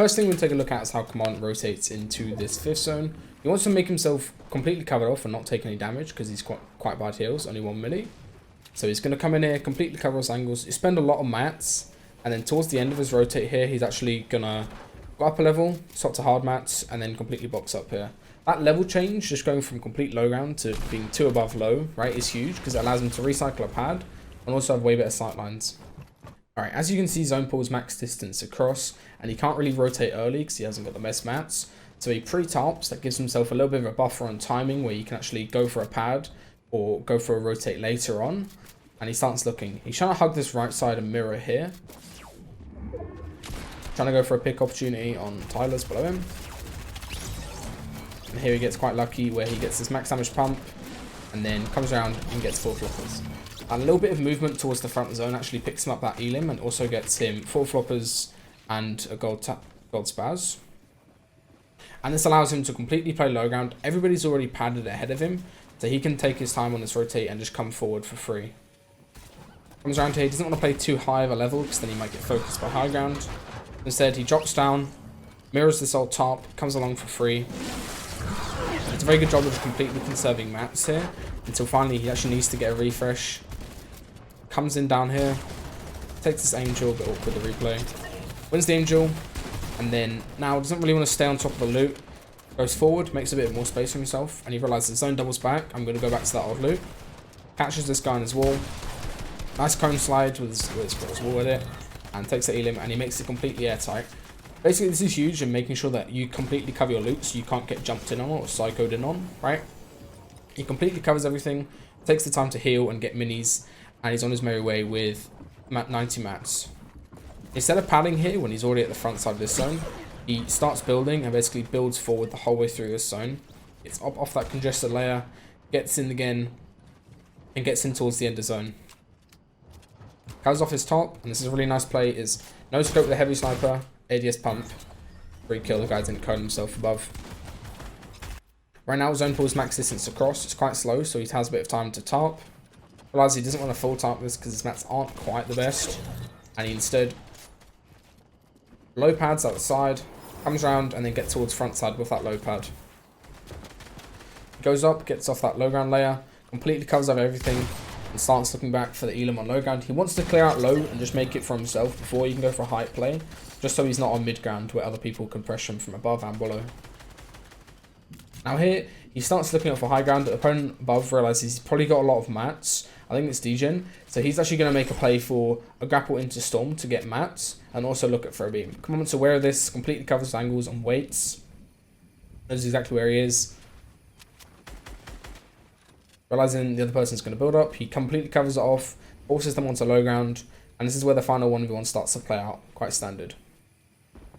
First thing we'll take a look at is how Commandment rotates into this 5th zone. He wants to make himself completely covered off and not take any damage because he's quite bad heals, only 1 milli. So he's going to come in here, completely cover his angles. You spend a lot of mats, and then towards the end of his rotate here, he's actually going to go up a level, swap to hard mats, and then completely box up here. That level change, just going from complete low ground to being 2 above low, right, is huge because it allows him to recycle a pad and also have way better sight lines. Alright, as you can see, Zone Pool's max distance across, and he can't really rotate early because he hasn't got the best mats. So he pre-tarps, that gives himself a little bit of a buffer on timing where you can actually go for a pad or go for a rotate later on. And he starts looking. He's trying to hug this right side and mirror here. Trying to go for a pick opportunity on Tyler's below him. And here he gets quite lucky where he gets this max damage pump and then comes around and gets 4 floppers. A little bit of movement towards the front zone actually picks him up that elim and also gets him 4 floppers and a gold spaz. And this allows him to completely play low ground. Everybody's already padded ahead of him, so he can take his time on this rotate and just come forward for free. Comes around here, he doesn't want to play too high of a level because then he might get focused by high ground. Instead, he drops down, mirrors this old top, comes along for free. It's a very good job of completely conserving mats here until finally he actually needs to get a refresh. Comes in down here, takes this angel, a bit awkward the replay. Wins the angel, and then now doesn't really want to stay on top of the loot. Goes forward, makes a bit more space for himself, and he realizes the zone doubles back. I'm going to go back to that old loot. Catches this guy on his wall. Nice cone slide with his wall with it, and takes the elim, and he makes it completely airtight. Basically, this is huge in making sure that you completely cover your loot so you can't get jumped in on or psychoed in on, right? He completely covers everything, takes the time to heal and get minis, and he's on his merry way with 90 mats. Instead of padding here when he's already at the front side of this zone, he starts building and basically builds forward the whole way through this zone. Gets up off that congested layer, gets in again, and gets in towards the end of zone. Covers off his top, and this is a really nice play, is no scope with a heavy sniper, ADS pump, free kill, the guy didn't cone himself above. Right now, Zone Pool's max distance across, it's quite slow, so he has a bit of time to tarp. Realizes he doesn't want to full tarp this because his mats aren't quite the best, and he instead low pads out the side, comes around, and then gets towards front side with that low pad. Goes up, gets off that low ground layer, completely covers up everything, and starts looking back for the elim on low ground. He wants to clear out low and just make it for himself before he can go for a height play, just so he's not on mid ground where other people can pressure him from above and below. Now here, he starts looking up for high ground. The opponent above realizes he's probably got a lot of mats. I think it's degen. So he's actually going to make a play for a grapple into storm to get mats and also look at throw beam. Commandment's aware of this, completely covers angles and waits. Knows exactly where he is. Realizing the other person's going to build up, he completely covers it off, forces them onto low ground, and this is where the final 1v1 starts to play out, quite standard.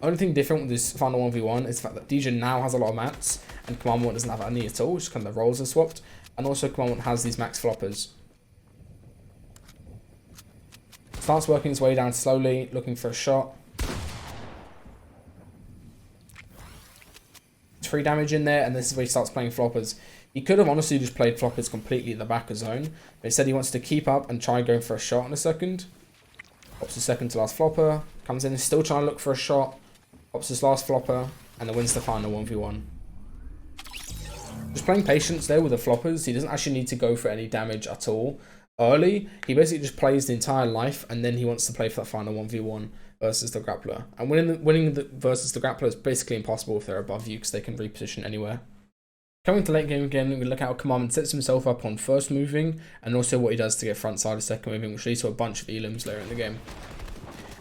Only thing different with this final 1v1 is the fact that degen now has a lot of mats, and Commandment doesn't have any at all, just kind of the roles are swapped, and also Commandment has these max floppers. Starts working his way down slowly, looking for a shot. 3 damage in there, and this is where he starts playing floppers. He could have honestly just played floppers completely at the back of zone, but instead he wants to keep up and try going for a shot in a second. Pops his second to last flopper, comes in, still trying to look for a shot, pops his last flopper, and then wins the final 1v1. Just playing patience there with the floppers. He doesn't actually need to go for any damage at all early. He basically just plays the entire life, and then he wants to play for that final 1v1 versus the grappler. And winning versus the grappler is basically impossible if they're above you because they can reposition anywhere. Coming to late game again, we look at how Commandment sets himself up on first moving, and also what he does to get front side of second moving, which leads to a bunch of elims later in the game.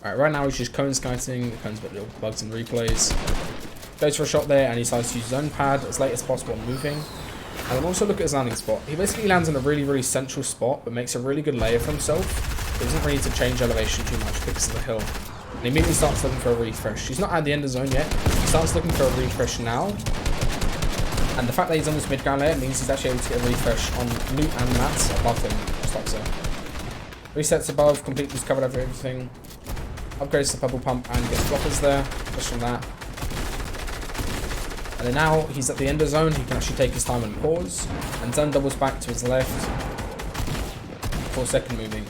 Alright, right now he's just cone scouting, the cone's a bit little bugs and replays. Goes for a shot there, and he decides to use his own pad as late as possible on moving. And then also look at his landing spot. He basically lands in a really, really central spot, but makes a really good layer for himself. He doesn't really need to change elevation too much because of the hill. And he immediately starts looking for a refresh. He's not at the end of zone yet. He starts looking for a refresh now. And the fact that he's on this mid-ground layer means he's actually able to get a refresh on loot and mats above him, just like so. Resets above, completely covered over everything. Upgrades the purple pump and gets blockers there, just from that. And then now he's at the end of zone, he can actually take his time and pause. And zone doubles back to his left for second moving.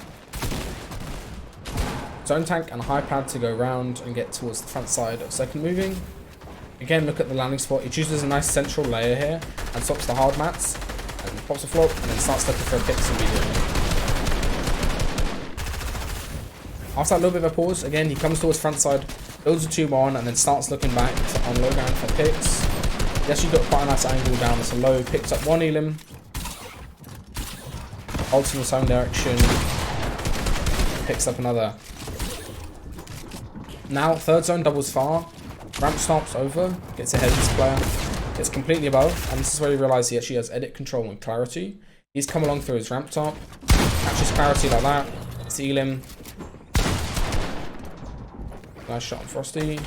zone tank and a high pad to go around and get towards the front side of second moving. Again, look at the landing spot. He chooses a nice central layer here and stops the hard mats and pops a flop and then starts looking for a picks immediately. After that little bit of a pause, again, he comes towards front side, builds a 2-1 and then starts looking back on low ground for picks. He actually got quite a nice angle down to low, picks up 1 elim, ults in the same direction, picks up another. Now, third zone doubles far, ramp stops over, gets ahead of this player, gets completely above, and this is where you realise he actually has edit control and clarity. He's come along through his ramp top, catches clarity like that, it's elim. Nice shot on Frosty,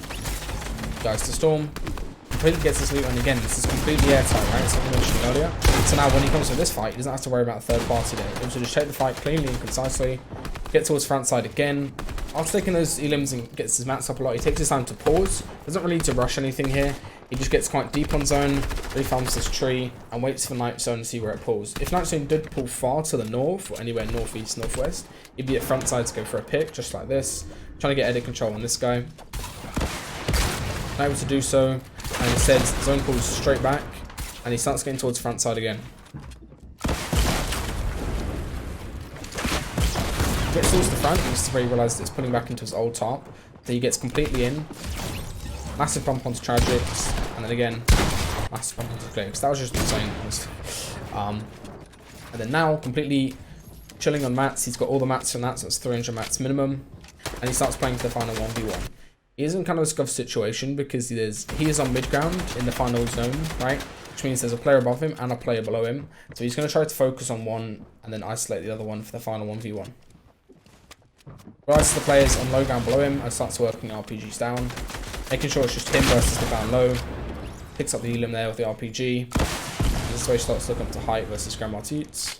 goes to Storm, completely gets his loot, and again, this is completely airtight, right? Something I mentioned earlier. So now when he comes to this fight, he doesn't have to worry about a third party there. He can just take the fight cleanly and concisely, get towards front side again. After taking those elims and gets his mats up a lot, he takes his time to pause. Doesn't really need to rush anything here. He just gets quite deep on zone, really farms this tree, and waits for night zone to see where it pulls. If night zone did pull far to the north, or anywhere northeast, northwest, he'd be at front side to go for a pick, just like this. Trying to get edit control on this guy. Not able to do so, and instead zone pulls straight back, and he starts getting towards front side again. Gets towards the front, and this is where he realises it's pulling back into his old top. So he gets completely in. Massive bump onto Tragics, and then again, massive bump onto Clicks. That was just insane. And then now, completely chilling on mats. He's got all the mats from that, so it's 300 mats minimum. And he starts playing for the final 1v1. He is in kind of a scuffed situation because he is on mid ground in the final zone, right? Which means there's a player above him and a player below him. So he's going to try to focus on one and then isolate the other one for the final 1v1. Rises the players on low ground below him and starts working RPGs down, making sure it's just him versus the down low. Picks up the elim there with the RPG. This is where he starts looking up to height versus Grandma Teats.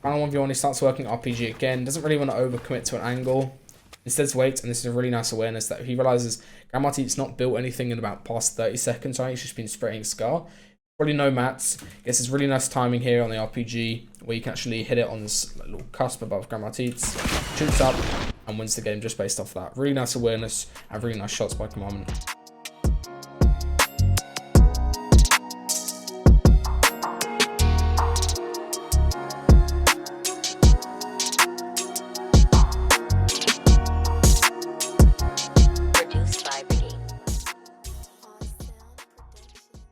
Final 1v1, he starts working RPG again. Doesn't really want to overcommit to an angle. Instead waits, and this is a really nice awareness that he realizes Grandma Teats not built anything in about past 30 seconds, right? He's just been spraying Scar. Probably no mats. Gets this really nice timing here on the RPG where you can actually hit it on this little cusp above Grandma Teats. Shoots up and wins the game just based off that. Really nice awareness and really nice shots by Commandment.